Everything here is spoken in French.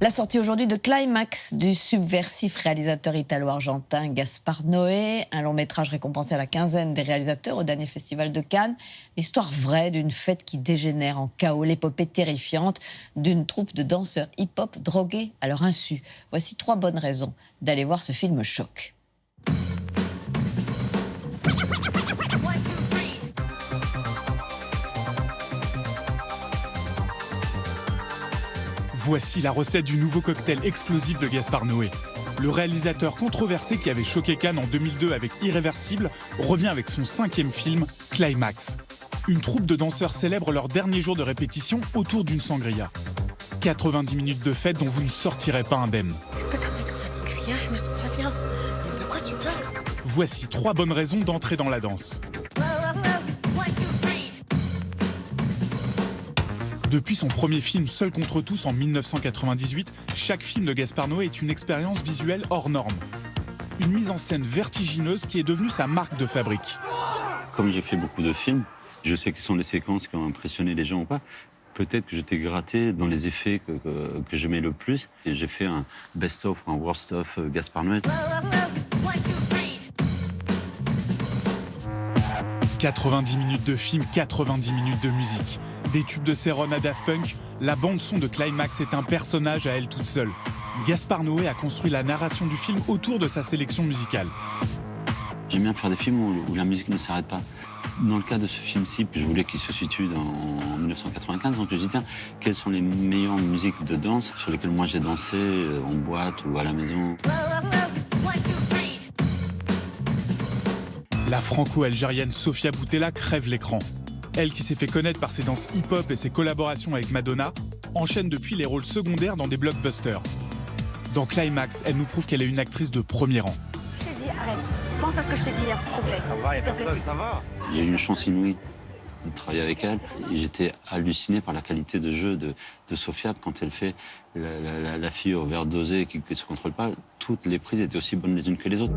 La sortie aujourd'hui de Climax du subversif réalisateur italo-argentin Gaspar Noé, un long métrage récompensé à la quinzaine des réalisateurs au dernier festival de Cannes. L'histoire vraie d'une fête qui dégénère en chaos, l'épopée terrifiante d'une troupe de danseurs hip-hop drogués à leur insu. Voici 3 bonnes raisons d'aller voir ce film choc. Voici la recette du nouveau cocktail explosif de Gaspar Noé. Le réalisateur controversé qui avait choqué Cannes en 2002 avec Irréversible revient avec son 5e film, Climax. Une troupe de danseurs célèbre leur dernier jour de répétition autour d'une sangria. 90 minutes de fête dont vous ne sortirez pas indemne. Qu'est-ce que t'as mis dans la sangria? Je me sens pas bien. De quoi tu parles? Voici 3 bonnes raisons d'entrer dans la danse. Depuis son premier film Seul contre tous en 1998, chaque film de Gaspar Noé est une expérience visuelle hors norme. Une mise en scène vertigineuse qui est devenue sa marque de fabrique. Comme j'ai fait beaucoup de films, je sais quelles sont les séquences qui ont impressionné les gens ou pas. Peut-être que j'étais gratté dans les effets que j'aimais le plus. Et j'ai fait un best-of ou un worst-of Gaspar Noé. 90 minutes de film, 90 minutes de musique. Des tubes de Céron à Daft Punk, la bande-son de Climax est un personnage à elle toute seule. Gaspar Noé a construit la narration du film autour de sa sélection musicale. J'aime bien faire des films où la musique ne s'arrête pas. Dans le cas de ce film-ci, je voulais qu'il se situe en 1995, donc je me dis tiens, quelles sont les meilleures musiques de danse sur lesquelles moi j'ai dansé en boîte ou à la maison. La franco-algérienne Sofia Boutella crève l'écran. Elle, qui s'est fait connaître par ses danses hip-hop et ses collaborations avec Madonna, enchaîne depuis les rôles secondaires dans des blockbusters. Dans Climax, elle nous prouve qu'elle est une actrice de premier rang. Je t'ai dit, arrête. Pense à ce que je t'ai dit hier, s'il te plaît. Ça va, y'a personne, ça va. Il y a eu une chance inouïe de travailler avec elle. Et j'étais halluciné par la qualité de jeu de Sofia quand elle fait la fille au verre dosé qui ne se contrôle pas. Toutes les prises étaient aussi bonnes les unes que les autres.